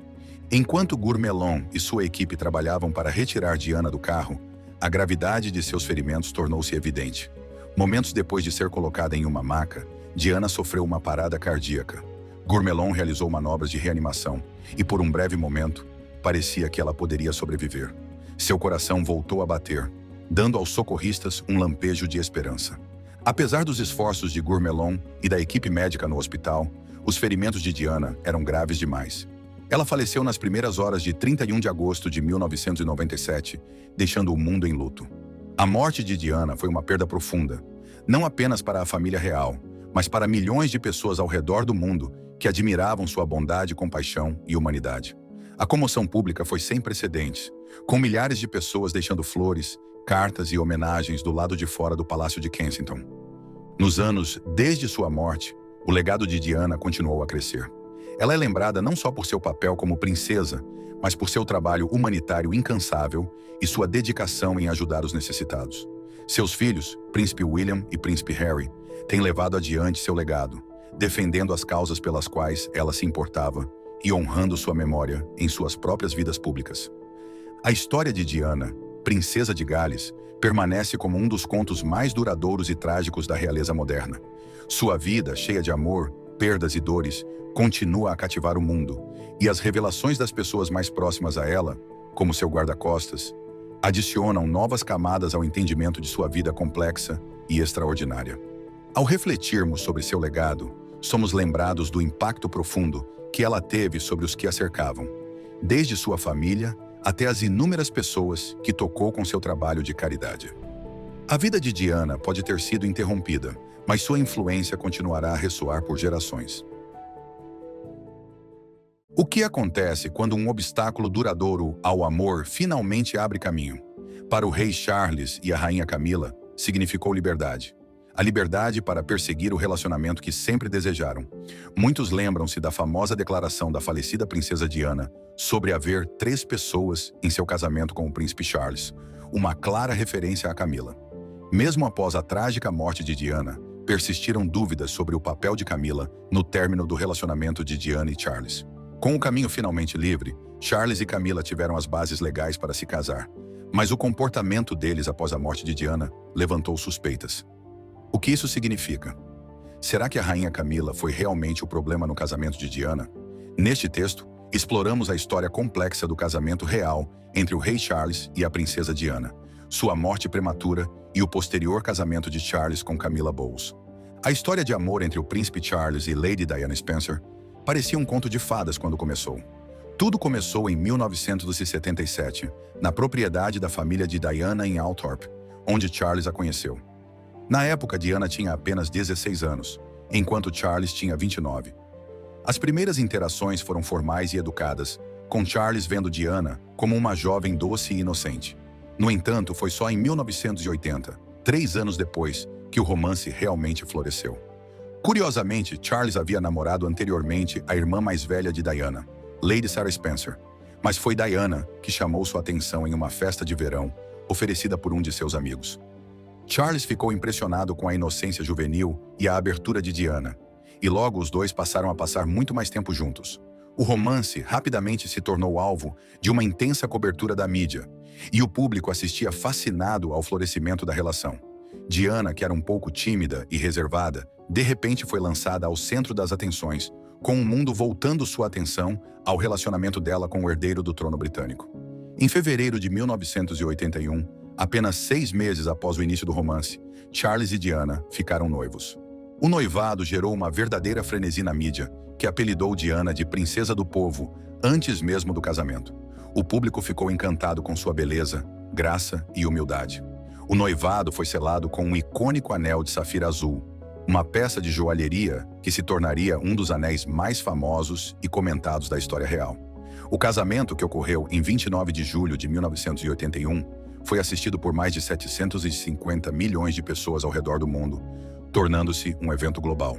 Enquanto Gourmelon e sua equipe trabalhavam para retirar Diana do carro, a gravidade de seus ferimentos tornou-se evidente. Momentos depois de ser colocada em uma maca, Diana sofreu uma parada cardíaca. Gourmelon realizou manobras de reanimação e, por um breve momento, parecia que ela poderia sobreviver. Seu coração voltou a bater, dando aos socorristas um lampejo de esperança. Apesar dos esforços de Gourmelon e da equipe médica no hospital, os ferimentos de Diana eram graves demais. Ela faleceu nas primeiras horas de 31 de agosto de 1997, deixando o mundo em luto. A morte de Diana foi uma perda profunda, não apenas para a família real, mas para milhões de pessoas ao redor do mundo que admiravam sua bondade, compaixão e humanidade. A comoção pública foi sem precedentes, com milhares de pessoas deixando flores, cartas e homenagens do lado de fora do Palácio de Kensington. Nos anos desde sua morte, o legado de Diana continuou a crescer. Ela é lembrada não só por seu papel como princesa, mas por seu trabalho humanitário incansável e sua dedicação em ajudar os necessitados. Seus filhos, Príncipe William e Príncipe Harry, têm levado adiante seu legado, defendendo as causas pelas quais ela se importava e honrando sua memória em suas próprias vidas públicas. A história de Diana, Princesa de Gales, permanece como um dos contos mais duradouros e trágicos da realeza moderna. Sua vida, cheia de amor, perdas e dores, continua a cativar o mundo, e as revelações das pessoas mais próximas a ela, como seu guarda-costas, adicionam novas camadas ao entendimento de sua vida complexa e extraordinária. Ao refletirmos sobre seu legado, somos lembrados do impacto profundo que ela teve sobre os que a cercavam, desde sua família até as inúmeras pessoas que tocou com seu trabalho de caridade. A vida de Diana pode ter sido interrompida, mas sua influência continuará a ressoar por gerações. O que acontece quando um obstáculo duradouro ao amor finalmente abre caminho? Para o rei Charles e a rainha Camila, significou liberdade. A liberdade para perseguir o relacionamento que sempre desejaram. Muitos lembram-se da famosa declaração da falecida princesa Diana sobre haver 3 pessoas em seu casamento com o príncipe Charles, uma clara referência a Camila. Mesmo após a trágica morte de Diana, persistiram dúvidas sobre o papel de Camila no término do relacionamento de Diana e Charles. Com o caminho finalmente livre, Charles e Camila tiveram as bases legais para se casar, mas o comportamento deles após a morte de Diana levantou suspeitas. O que isso significa? Será que a rainha Camila foi realmente o problema no casamento de Diana? Neste texto, exploramos a história complexa do casamento real entre o rei Charles e a princesa Diana, sua morte prematura e o posterior casamento de Charles com Camilla Bowles. A história de amor entre o príncipe Charles e Lady Diana Spencer parecia um conto de fadas quando começou. Tudo começou em 1977, na propriedade da família de Diana em Althorp, onde Charles a conheceu. Na época, Diana tinha apenas 16 anos, enquanto Charles tinha 29. As primeiras interações foram formais e educadas, com Charles vendo Diana como uma jovem doce e inocente. No entanto, foi só em 1980, 3 anos depois, que o romance realmente floresceu. Curiosamente, Charles havia namorado anteriormente a irmã mais velha de Diana, Lady Sarah Spencer, mas foi Diana que chamou sua atenção em uma festa de verão oferecida por um de seus amigos. Charles ficou impressionado com a inocência juvenil e a abertura de Diana, e logo os dois passaram a passar muito mais tempo juntos. O romance rapidamente se tornou alvo de uma intensa cobertura da mídia, e o público assistia fascinado ao florescimento da relação. Diana, que era um pouco tímida e reservada, de repente foi lançada ao centro das atenções, com o mundo voltando sua atenção ao relacionamento dela com o herdeiro do trono britânico. Em fevereiro de 1981, apenas 6 meses após o início do romance, Charles e Diana ficaram noivos. O noivado gerou uma verdadeira frenesi na mídia, que apelidou Diana de Princesa do Povo antes mesmo do casamento. O público ficou encantado com sua beleza, graça e humildade. O noivado foi selado com um icônico anel de safira azul, uma peça de joalheria que se tornaria um dos anéis mais famosos e comentados da história real. O casamento, que ocorreu em 29 de julho de 1981, foi assistido por mais de 750 milhões de pessoas ao redor do mundo, tornando-se um evento global.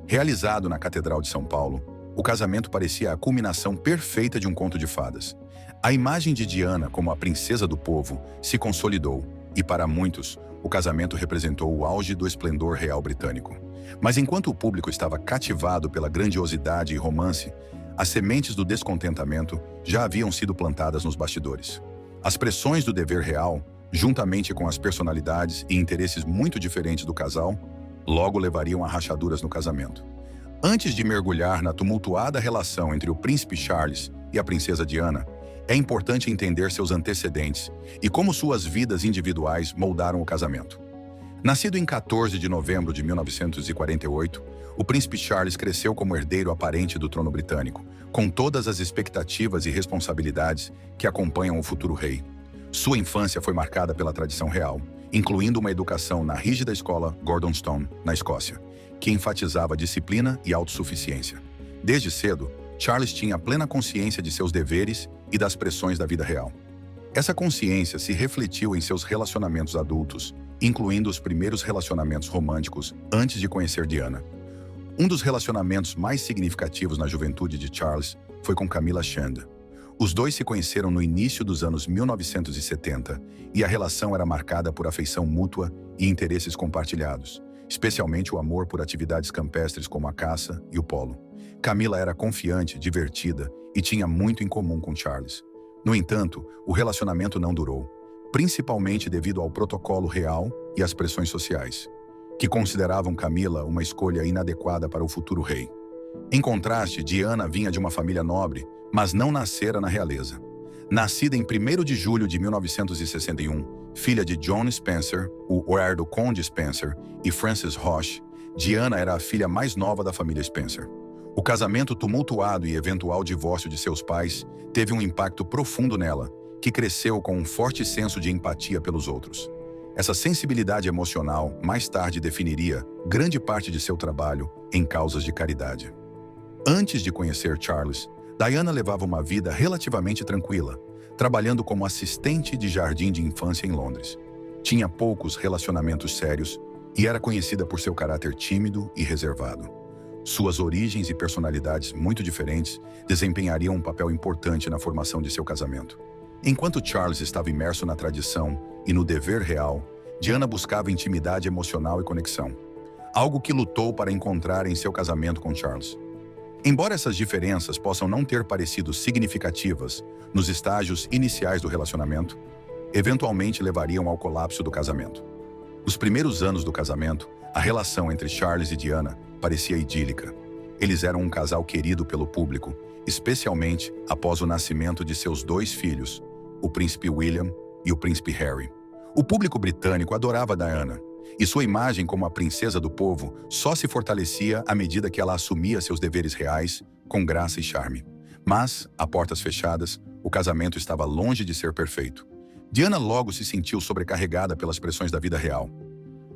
Realizado na Catedral de São Paulo, o casamento parecia a culminação perfeita de um conto de fadas. A imagem de Diana como a princesa do povo se consolidou e, para muitos, o casamento representou o auge do esplendor real britânico. Mas enquanto o público estava cativado pela grandiosidade e romance, as sementes do descontentamento já haviam sido plantadas nos bastidores. As pressões do dever real, juntamente com as personalidades e interesses muito diferentes do casal, logo levariam a rachaduras no casamento. Antes de mergulhar na tumultuada relação entre o príncipe Charles e a princesa Diana, é importante entender seus antecedentes e como suas vidas individuais moldaram o casamento. Nascido em 14 de novembro de 1948, o príncipe Charles cresceu como herdeiro aparente do trono britânico, com todas as expectativas e responsabilidades que acompanham o futuro rei. Sua infância foi marcada pela tradição real, incluindo uma educação na rígida escola Gordonstoun, na Escócia, que enfatizava disciplina e autossuficiência. Desde cedo, Charles tinha plena consciência de seus deveres e das pressões da vida real. Essa consciência se refletiu em seus relacionamentos adultos, incluindo os primeiros relacionamentos românticos antes de conhecer Diana. Um dos relacionamentos mais significativos na juventude de Charles foi com Camilla Shand. Os dois se conheceram no início dos anos 1970 e a relação era marcada por afeição mútua e interesses compartilhados, especialmente o amor por atividades campestres como a caça e o polo. Camilla era confiante, divertida e tinha muito em comum com Charles. No entanto, o relacionamento não durou, principalmente devido ao protocolo real e às pressões sociais, que consideravam Camilla uma escolha inadequada para o futuro rei. Em contraste, Diana vinha de uma família nobre, mas não nascera na realeza. Nascida em 1º de julho de 1961, filha de John Spencer, o herdo Conde Spencer, e Frances Roche, Diana era a filha mais nova da família Spencer. O casamento tumultuado e eventual divórcio de seus pais teve um impacto profundo nela, que cresceu com um forte senso de empatia pelos outros. Essa sensibilidade emocional mais tarde definiria grande parte de seu trabalho em causas de caridade. Antes de conhecer Charles, Diana levava uma vida relativamente tranquila, trabalhando como assistente de jardim de infância em Londres. Tinha poucos relacionamentos sérios e era conhecida por seu caráter tímido e reservado. Suas origens e personalidades muito diferentes desempenhariam um papel importante na formação de seu casamento. Enquanto Charles estava imerso na tradição e no dever real, Diana buscava intimidade emocional e conexão, algo que lutou para encontrar em seu casamento com Charles. Embora essas diferenças possam não ter parecido significativas nos estágios iniciais do relacionamento, eventualmente levariam ao colapso do casamento. Nos primeiros anos do casamento, a relação entre Charles e Diana parecia idílica. Eles eram um casal querido pelo público, especialmente após o nascimento de seus 2 filhos, o príncipe William e o príncipe Harry. O público britânico adorava Diana, e sua imagem como a princesa do povo só se fortalecia à medida que ela assumia seus deveres reais com graça e charme. Mas, a portas fechadas, o casamento estava longe de ser perfeito. Diana logo se sentiu sobrecarregada pelas pressões da vida real.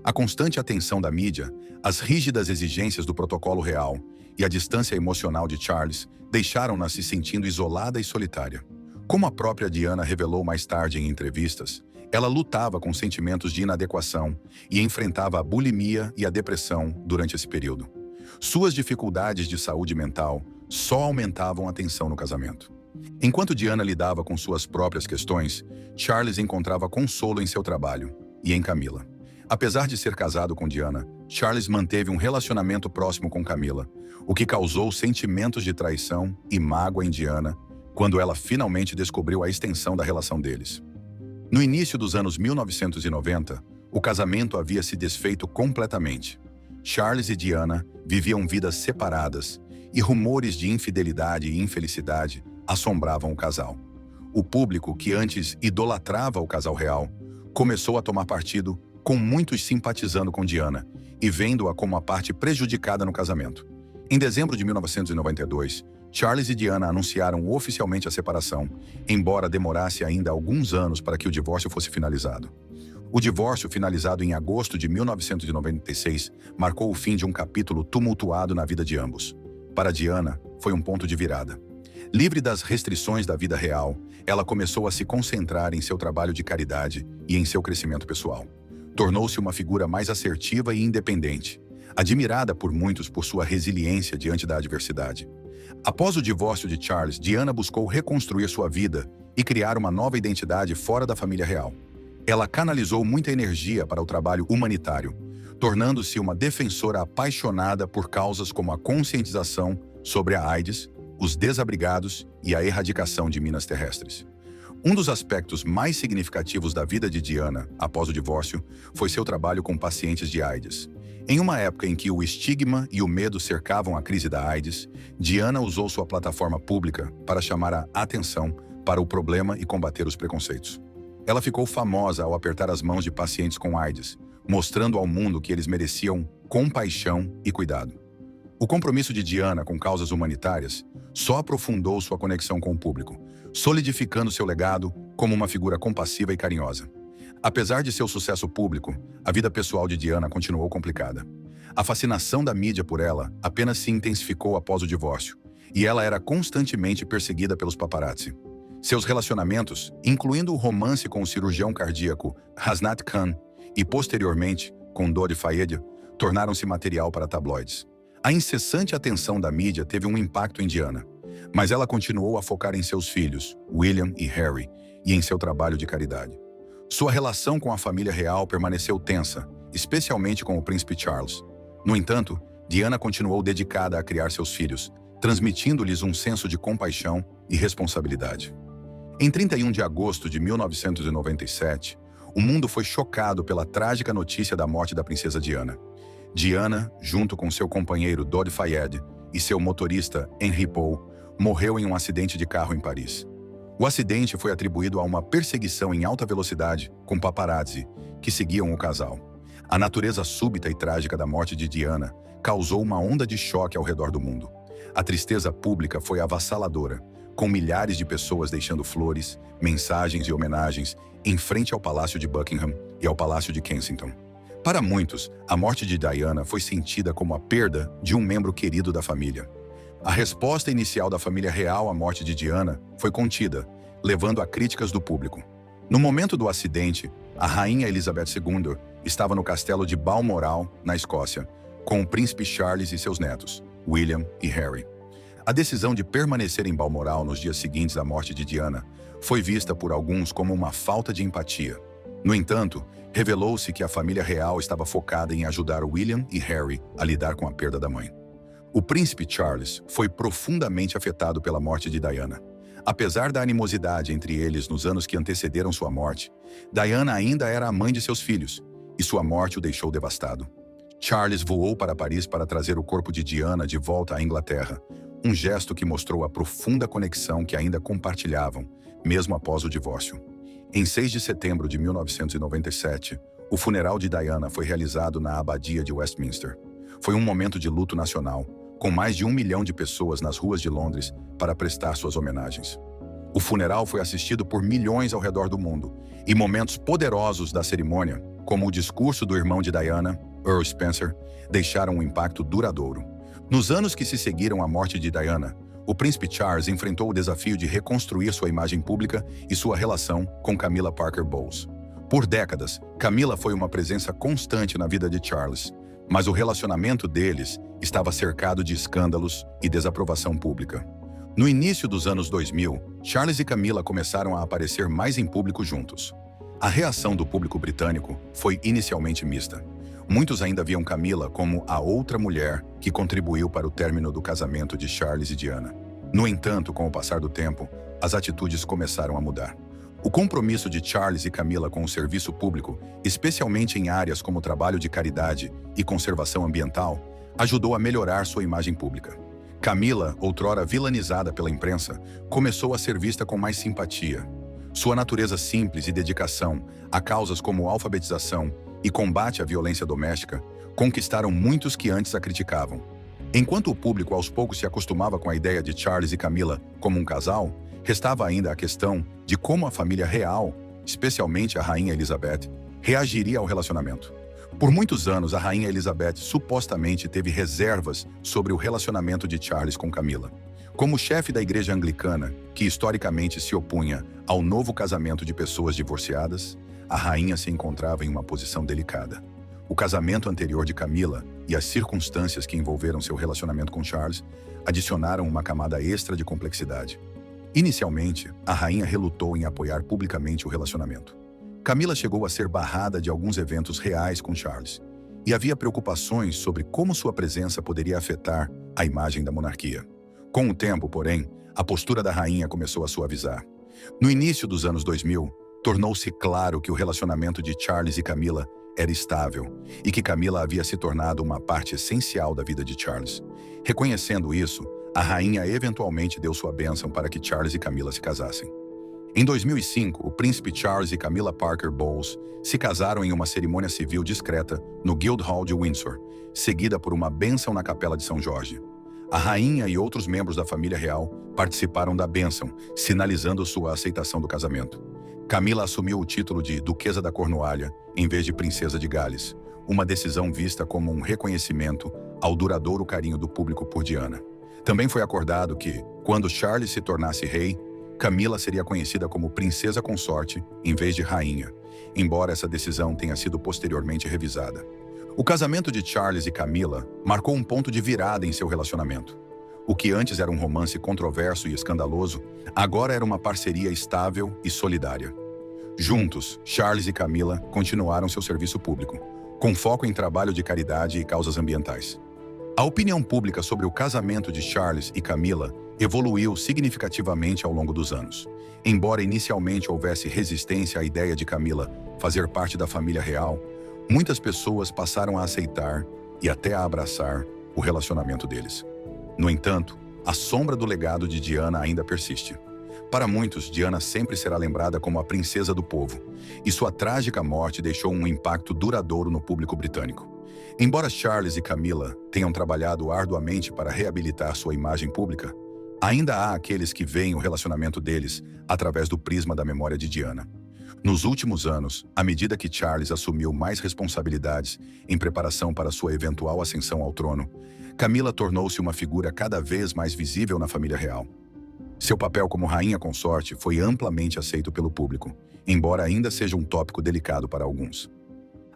A constante atenção da mídia, as rígidas exigências do protocolo real e a distância emocional de Charles deixaram-na se sentindo isolada e solitária. Como a própria Diana revelou mais tarde em entrevistas, ela lutava com sentimentos de inadequação e enfrentava a bulimia e a depressão durante esse período. Suas dificuldades de saúde mental só aumentavam a tensão no casamento. Enquanto Diana lidava com suas próprias questões, Charles encontrava consolo em seu trabalho e em Camilla. Apesar de ser casado com Diana, Charles manteve um relacionamento próximo com Camilla, o que causou sentimentos de traição e mágoa em Diana quando ela finalmente descobriu a extensão da relação deles. No início dos anos 1990, o casamento havia se desfeito completamente. Charles e Diana viviam vidas separadas e rumores de infidelidade e infelicidade assombravam o casal. O público, que antes idolatrava o casal real, começou a tomar partido, com muitos simpatizando com Diana e vendo-a como a parte prejudicada no casamento. Em dezembro de 1992, Charles e Diana anunciaram oficialmente a separação, embora demorasse ainda alguns anos para que o divórcio fosse finalizado. O divórcio, finalizado em agosto de 1996, marcou o fim de um capítulo tumultuado na vida de ambos. Para Diana, foi um ponto de virada. Livre das restrições da vida real, ela começou a se concentrar em seu trabalho de caridade e em seu crescimento pessoal. Tornou-se uma figura mais assertiva e independente, admirada por muitos por sua resiliência diante da adversidade. Após o divórcio de Charles, Diana buscou reconstruir sua vida e criar uma nova identidade fora da família real. Ela canalizou muita energia para o trabalho humanitário, tornando-se uma defensora apaixonada por causas como a conscientização sobre a AIDS, os desabrigados e a erradicação de minas terrestres. Um dos aspectos mais significativos da vida de Diana, após o divórcio, foi seu trabalho com pacientes de AIDS. Em uma época em que o estigma e o medo cercavam a crise da AIDS, Diana usou sua plataforma pública para chamar a atenção para o problema e combater os preconceitos. Ela ficou famosa ao apertar as mãos de pacientes com AIDS, mostrando ao mundo que eles mereciam compaixão e cuidado. O compromisso de Diana com causas humanitárias só aprofundou sua conexão com o público, solidificando seu legado como uma figura compassiva e carinhosa. Apesar de seu sucesso público, a vida pessoal de Diana continuou complicada. A fascinação da mídia por ela apenas se intensificou após o divórcio, e ela era constantemente perseguida pelos paparazzi. Seus relacionamentos, incluindo o romance com o cirurgião cardíaco Hasnat Khan e, posteriormente, com Dodi Fayed, tornaram-se material para tabloides. A incessante atenção da mídia teve um impacto em Diana, mas ela continuou a focar em seus filhos, William e Harry, e em seu trabalho de caridade. Sua relação com a família real permaneceu tensa, especialmente com o príncipe Charles. No entanto, Diana continuou dedicada a criar seus filhos, transmitindo-lhes um senso de compaixão e responsabilidade. Em 31 de agosto de 1997, o mundo foi chocado pela trágica notícia da morte da princesa Diana. Diana, junto com seu companheiro Dodi Fayed e seu motorista Henry Paul, morreu em um acidente de carro em Paris. O acidente foi atribuído a uma perseguição em alta velocidade com paparazzi que seguiam o casal. A natureza súbita e trágica da morte de Diana causou uma onda de choque ao redor do mundo. A tristeza pública foi avassaladora, com milhares de pessoas deixando flores, mensagens e homenagens em frente ao Palácio de Buckingham e ao Palácio de Kensington. Para muitos, a morte de Diana foi sentida como a perda de um membro querido da família. A resposta inicial da família real à morte de Diana foi contida, levando a críticas do público. No momento do acidente, a rainha Elizabeth II estava no castelo de Balmoral, na Escócia, com o príncipe Charles e seus netos, William e Harry. A decisão de permanecer em Balmoral nos dias seguintes à morte de Diana foi vista por alguns como uma falta de empatia. No entanto, revelou-se que a família real estava focada em ajudar William e Harry a lidar com a perda da mãe. O príncipe Charles foi profundamente afetado pela morte de Diana. Apesar da animosidade entre eles nos anos que antecederam sua morte, Diana ainda era a mãe de seus filhos, e sua morte o deixou devastado. Charles voou para Paris para trazer o corpo de Diana de volta à Inglaterra, um gesto que mostrou a profunda conexão que ainda compartilhavam, mesmo após o divórcio. Em 6 de setembro de 1997, o funeral de Diana foi realizado na Abadia de Westminster. Foi um momento de luto nacional, com mais de 1 milhão de pessoas nas ruas de Londres para prestar suas homenagens. O funeral foi assistido por milhões ao redor do mundo, e momentos poderosos da cerimônia, como o discurso do irmão de Diana, Earl Spencer, deixaram um impacto duradouro. Nos anos que se seguiram à morte de Diana, o príncipe Charles enfrentou o desafio de reconstruir sua imagem pública e sua relação com Camilla Parker Bowles. Por décadas, Camilla foi uma presença constante na vida de Charles, mas o relacionamento deles estava cercado de escândalos e desaprovação pública. No início dos anos 2000, Charles e Camilla começaram a aparecer mais em público juntos. A reação do público britânico foi inicialmente mista. Muitos ainda viam Camilla como a outra mulher que contribuiu para o término do casamento de Charles e Diana. No entanto, com o passar do tempo, as atitudes começaram a mudar. O compromisso de Charles e Camilla com o serviço público, especialmente em áreas como trabalho de caridade e conservação ambiental, ajudou a melhorar sua imagem pública. Camilla, outrora vilanizada pela imprensa, começou a ser vista com mais simpatia. Sua natureza simples e dedicação a causas como alfabetização e combate à violência doméstica conquistaram muitos que antes a criticavam. Enquanto o público aos poucos se acostumava com a ideia de Charles e Camilla como um casal, restava ainda a questão de como a família real, especialmente a rainha Elizabeth, reagiria ao relacionamento. Por muitos anos, a rainha Elizabeth supostamente teve reservas sobre o relacionamento de Charles com Camilla. Como chefe da igreja anglicana, que historicamente se opunha ao novo casamento de pessoas divorciadas, a rainha se encontrava em uma posição delicada. O casamento anterior de Camilla e as circunstâncias que envolveram seu relacionamento com Charles adicionaram uma camada extra de complexidade. Inicialmente, a rainha relutou em apoiar publicamente o relacionamento. Camilla chegou a ser barrada de alguns eventos reais com Charles, e havia preocupações sobre como sua presença poderia afetar a imagem da monarquia. Com o tempo, porém, a postura da rainha começou a suavizar. No início dos anos 2000, tornou-se claro que o relacionamento de Charles e Camilla era estável e que Camilla havia se tornado uma parte essencial da vida de Charles. Reconhecendo isso, a rainha eventualmente deu sua bênção para que Charles e Camilla se casassem. Em 2005, o príncipe Charles e Camilla Parker Bowles se casaram em uma cerimônia civil discreta no Guildhall de Windsor, seguida por uma bênção na Capela de São Jorge. A rainha e outros membros da família real participaram da bênção, sinalizando sua aceitação do casamento. Camilla assumiu o título de Duquesa da Cornualha, em vez de Princesa de Gales, uma decisão vista como um reconhecimento ao duradouro carinho do público por Diana. Também foi acordado que, quando Charles se tornasse rei, Camilla seria conhecida como princesa consorte em vez de rainha, embora essa decisão tenha sido posteriormente revisada. O casamento de Charles e Camilla marcou um ponto de virada em seu relacionamento. O que antes era um romance controverso e escandaloso, agora era uma parceria estável e solidária. Juntos, Charles e Camilla continuaram seu serviço público, com foco em trabalho de caridade e causas ambientais. A opinião pública sobre o casamento de Charles e Camilla evoluiu significativamente ao longo dos anos. Embora inicialmente houvesse resistência à ideia de Camilla fazer parte da família real, muitas pessoas passaram a aceitar e até a abraçar o relacionamento deles. No entanto, a sombra do legado de Diana ainda persiste. Para muitos, Diana sempre será lembrada como a princesa do povo, e sua trágica morte deixou um impacto duradouro no público britânico. Embora Charles e Camilla tenham trabalhado arduamente para reabilitar sua imagem pública, ainda há aqueles que veem o relacionamento deles através do prisma da memória de Diana. Nos últimos anos, à medida que Charles assumiu mais responsabilidades em preparação para sua eventual ascensão ao trono, Camilla tornou-se uma figura cada vez mais visível na família real. Seu papel como rainha consorte foi amplamente aceito pelo público, embora ainda seja um tópico delicado para alguns.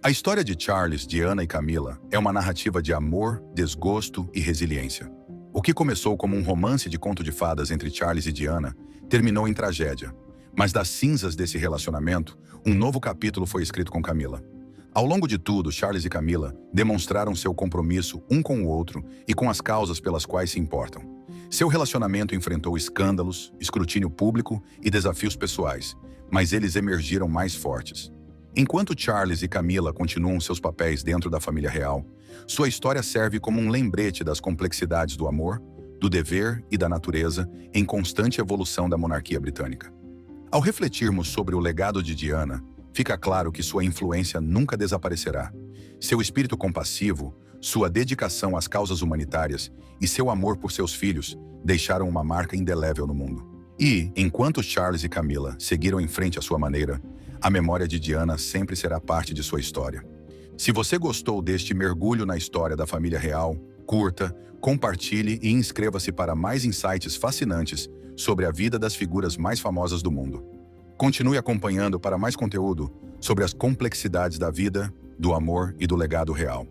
A história de Charles, Diana e Camilla é uma narrativa de amor, desgosto e resiliência. O que começou como um romance de conto de fadas entre Charles e Diana terminou em tragédia, mas das cinzas desse relacionamento, um novo capítulo foi escrito com Camilla. Ao longo de tudo, Charles e Camilla demonstraram seu compromisso um com o outro e com as causas pelas quais se importam. Seu relacionamento enfrentou escândalos, escrutínio público e desafios pessoais, mas eles emergiram mais fortes. Enquanto Charles e Camilla continuam seus papéis dentro da família real, sua história serve como um lembrete das complexidades do amor, do dever e da natureza em constante evolução da monarquia britânica. Ao refletirmos sobre o legado de Diana, fica claro que sua influência nunca desaparecerá. Seu espírito compassivo, sua dedicação às causas humanitárias e seu amor por seus filhos deixaram uma marca indelével no mundo. E, enquanto Charles e Camilla seguiram em frente à sua maneira, a memória de Diana sempre será parte de sua história. Se você gostou deste mergulho na história da família real, curta, compartilhe e inscreva-se para mais insights fascinantes sobre a vida das figuras mais famosas do mundo. Continue acompanhando para mais conteúdo sobre as complexidades da vida, do amor e do legado real.